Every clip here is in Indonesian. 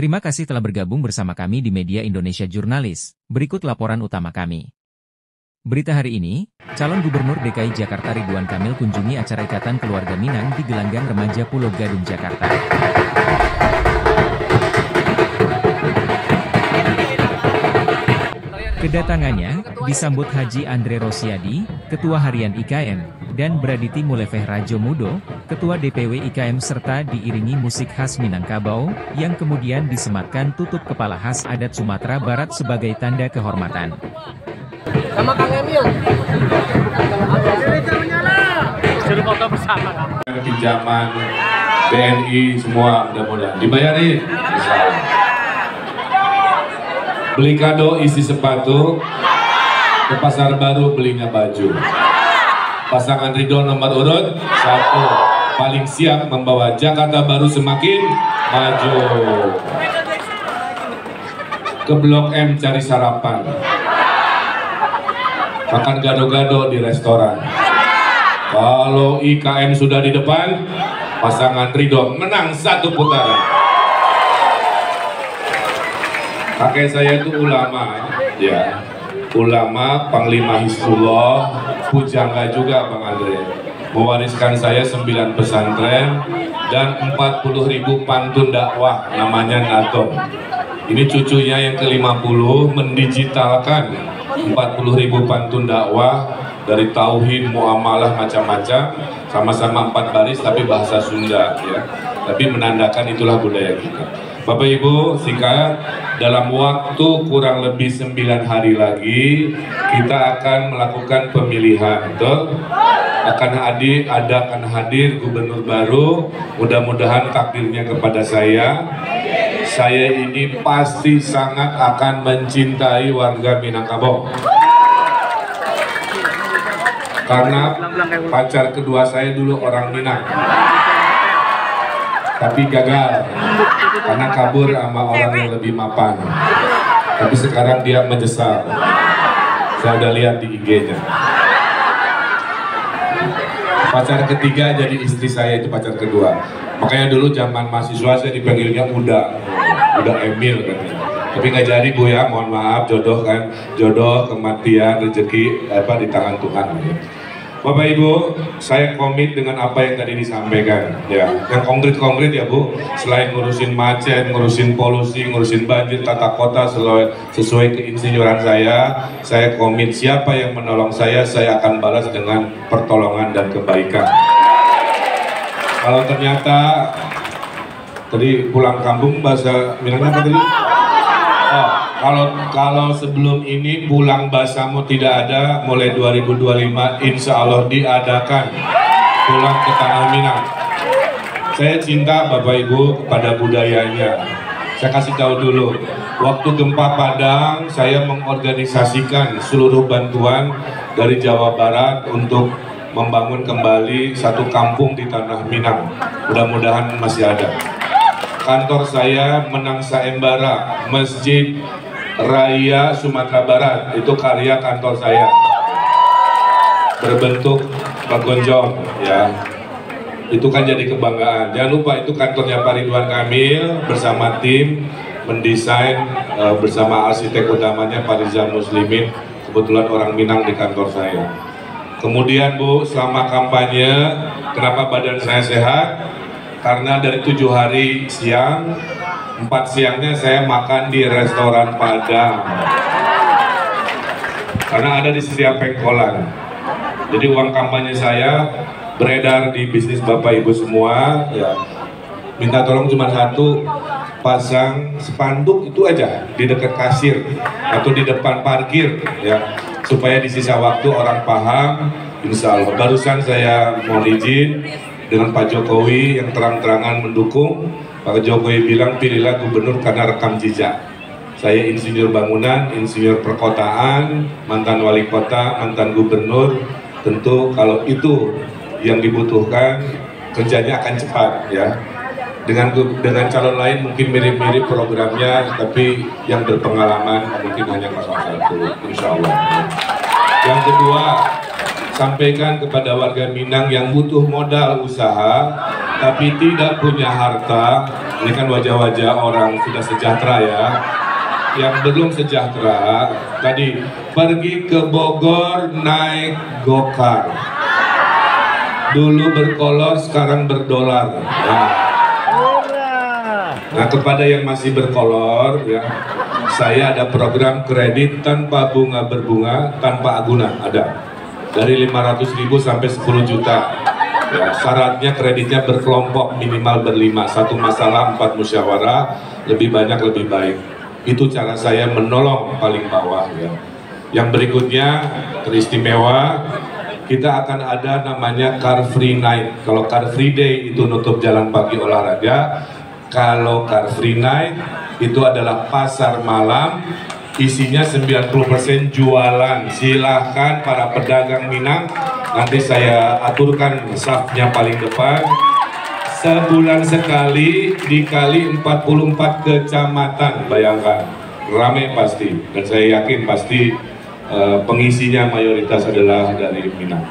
Terima kasih telah bergabung bersama kami di Media Indonesia Jurnalis. Berikut laporan utama kami. Berita hari ini, calon Gubernur DKI Jakarta Ridwan Kamil kunjungi acara Ikatan Keluarga Minang di Gelanggang Remaja Pulau Gadung, Jakarta. Kedatangannya disambut Haji Andre Rosiadi, Ketua Harian IKM, dan Braditi Muleveh Rajo Mudo, Ketua DPW IKM, serta diiringi musik khas Minangkabau, yang kemudian disematkan tutup kepala khas adat Sumatera Barat sebagai tanda kehormatan. Sama Kang Emil. Suruh foto bersama. Pinjaman BNI semua mudah-mudahan dibayarin. Beli kado isi sepatu, ke pasar baru belinya baju. Pasangan Ridho nomor urut 1 paling siap membawa Jakarta Baru semakin maju. Ke Blok M cari sarapan, makan gado-gado di restoran. Kalau IKM sudah di depan, pasangan Ridho menang 1 putaran. Kakek saya itu ulama, ya, ulama, panglima Hizbullah, pujangga juga Bang Andre. Mewariskan saya 9 pesantren dan 40.000 pantun dakwah, namanya Nadom. Ini cucunya yang ke-50 mendigitalkan 40.000 pantun dakwah dari tauhid, muamalah, macam-macam, sama-sama 4 baris tapi bahasa Sunda, ya. Tapi menandakan itulah budaya kita. Bapak Ibu, singkat, dalam waktu kurang lebih 9 hari lagi kita akan melakukan pemilihan, betul? Akan hadir gubernur baru, mudah-mudahan takdirnya kepada saya. Saya ini pasti sangat akan mencintai warga Minangkabau. Karena pacar kedua saya dulu orang Minang, tapi gagal karena kabur sama orang yang lebih mapan. Tapi sekarang dia menyesal. Saya udah lihat di IG-nya. Pacar ketiga jadi istri saya, itu pacar kedua. Makanya dulu zaman mahasiswa saya dipanggilnya udah Emil katanya. Tapi nggak jadi Bu ya, mohon maaf, jodoh kan, jodoh, kematian, rezeki di tangan Tuhan. Bapak Ibu, saya komit dengan apa yang tadi disampaikan, ya. Yang konkret ya Bu, selain ngurusin macet, ngurusin polusi, ngurusin banjir, tata kota sesuai keinsinyuran saya komit siapa yang menolong saya akan balas dengan pertolongan dan kebaikan. Kalau ternyata tadi pulang kampung bahasa Minangnya apa tadi? Kalau sebelum ini pulang basamu tidak ada, mulai 2025 insya Allah diadakan pulang ke Tanah Minang. Saya cinta Bapak Ibu kepada budayanya. Saya kasih tahu dulu, waktu gempa Padang saya mengorganisasikan seluruh bantuan dari Jawa Barat untuk membangun kembali satu kampung di Tanah Minang. Mudah-mudahan masih ada. Kantor saya Menang Saembara, Masjid Raya Sumatera Barat, itu karya kantor saya, berbentuk bagonjong, ya. Itu kan jadi kebanggaan. Jangan lupa itu kantornya Pak Ridwan Kamil bersama tim mendesain bersama arsitek utamanya Pak Rizal Muslimin, kebetulan orang Minang di kantor saya. Kemudian Bu, selama kampanye, kenapa badan saya sehat? Karena dari 7 hari siang, 4 siangnya saya makan di restoran Padang. Karena ada di setiap pengkolan. Jadi uang kampanye saya beredar di bisnis Bapak Ibu semua, ya. Minta tolong cuma 1, pasang spanduk itu aja di dekat kasir atau di depan parkir, ya, supaya di sisa waktu orang paham. Insya Allah. Barusan saya mohon izin dengan Pak Jokowi yang terang-terangan mendukung. Pak Jokowi bilang pilihlah gubernur karena rekam jejak. Saya insinyur bangunan, insinyur perkotaan, mantan wali kota, mantan gubernur. Tentu kalau itu yang dibutuhkan, kerjanya akan cepat, ya. Dengan calon lain mungkin mirip-mirip programnya, tapi yang berpengalaman mungkin hanya 01, insya Allah. Yang kedua, sampaikan kepada warga Minang yang butuh modal usaha tapi tidak punya harta, Ini kan wajah-wajah orang sudah sejahtera ya. Yang belum sejahtera tadi pergi ke Bogor naik gokar. Dulu berkolor, sekarang berdolar. Nah, kepada yang masih berkolor ya, saya ada program kredit tanpa bunga berbunga, tanpa agunan ada. Dari 500.000 sampai 10 juta. Ya, syaratnya kreditnya berkelompok minimal berlima, satu masalah 4 musyawarah, lebih banyak lebih baik. Itu cara saya menolong paling bawah ya. Yang berikutnya teristimewa, kita akan ada namanya Car Free Night. Kalau Car Free Day itu nutup jalan pagi olahraga, kalau Car Free Night itu adalah pasar malam, isinya 90% jualan. Silahkan para pedagang Minang, nanti saya aturkan safnya paling depan. Sebulan sekali dikali 44 kecamatan, bayangkan, rame pasti. Dan saya yakin pasti pengisinya mayoritas adalah dari Minang.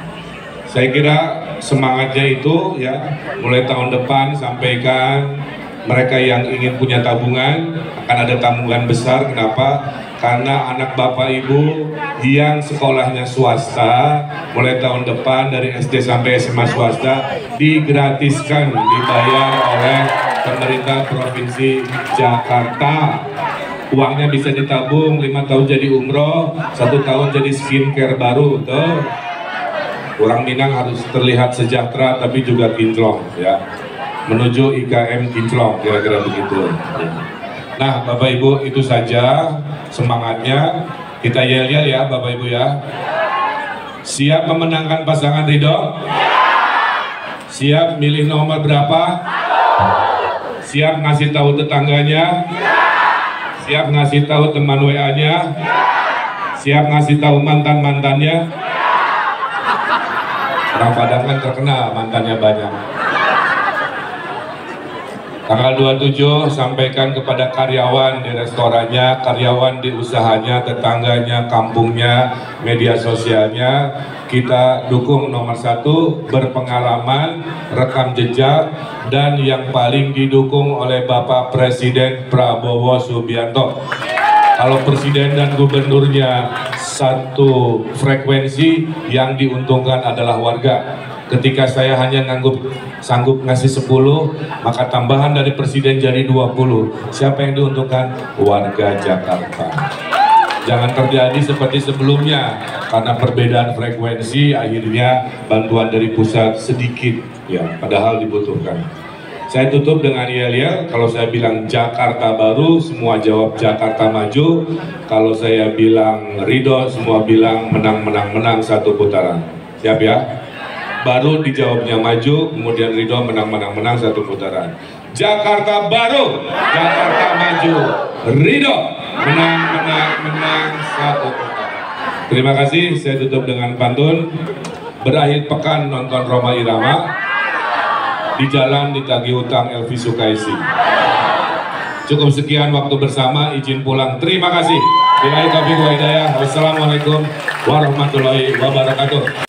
Saya kira semangatnya itu ya, mulai tahun depan sampaikan mereka yang ingin punya tabungan, akan ada tabungan besar. Kenapa? Karena anak bapak ibu yang sekolahnya swasta mulai tahun depan dari SD sampai SMA swasta digratiskan, dibayar oleh pemerintah Provinsi Jakarta. Uangnya bisa ditabung, 5 tahun jadi umroh, 1 tahun jadi skincare baru tuh. Orang Minang harus terlihat sejahtera tapi juga kinclong ya, menuju IKM kinclong, kira-kira begitu. Nah, Bapak Ibu, itu saja semangatnya. Kita yel-yel ya, Bapak Ibu ya. Siap memenangkan pasangan Ridho? Siap milih nomor berapa? Siap ngasih tahu tetangganya? Siap ngasih tahu teman WA-nya? Siap ngasih tahu mantan-mantannya? Orang Padang kan terkenal mantannya banyak. Tanggal 27 sampaikan kepada karyawan di restorannya, karyawan di usahanya, tetangganya, kampungnya, media sosialnya, kita dukung nomor 1, berpengalaman, rekam jejak, dan yang paling didukung oleh Bapak Presiden Prabowo Subianto. Kalau presiden dan gubernurnya satu frekuensi, yang diuntungkan adalah warga. Ketika saya hanya sanggup ngasih 10, maka tambahan dari presiden jadi 20. Siapa yang diuntungkan? Warga Jakarta. Jangan terjadi seperti sebelumnya, karena perbedaan frekuensi akhirnya bantuan dari pusat sedikit, ya, padahal dibutuhkan. Saya tutup dengan yel-yel. Kalau saya bilang Jakarta baru, semua jawab Jakarta maju. Kalau saya bilang Ridho, semua bilang menang-menang-menang satu putaran. Siap ya? Baru dijawabnya maju, kemudian Ridho menang-menang-menang satu putaran. Jakarta baru, Jakarta maju, Ridho menang-menang-menang satu putaran. Terima kasih, saya tutup dengan pantun. Berakhir pekan nonton Rhoma Irama, di jalan ditagih utang Elvi Sukaisi. Cukup sekian waktu bersama, izin pulang. Terima kasih. Billahi taufiq wal hidayah. Wassalamualaikum warahmatullahi wabarakatuh.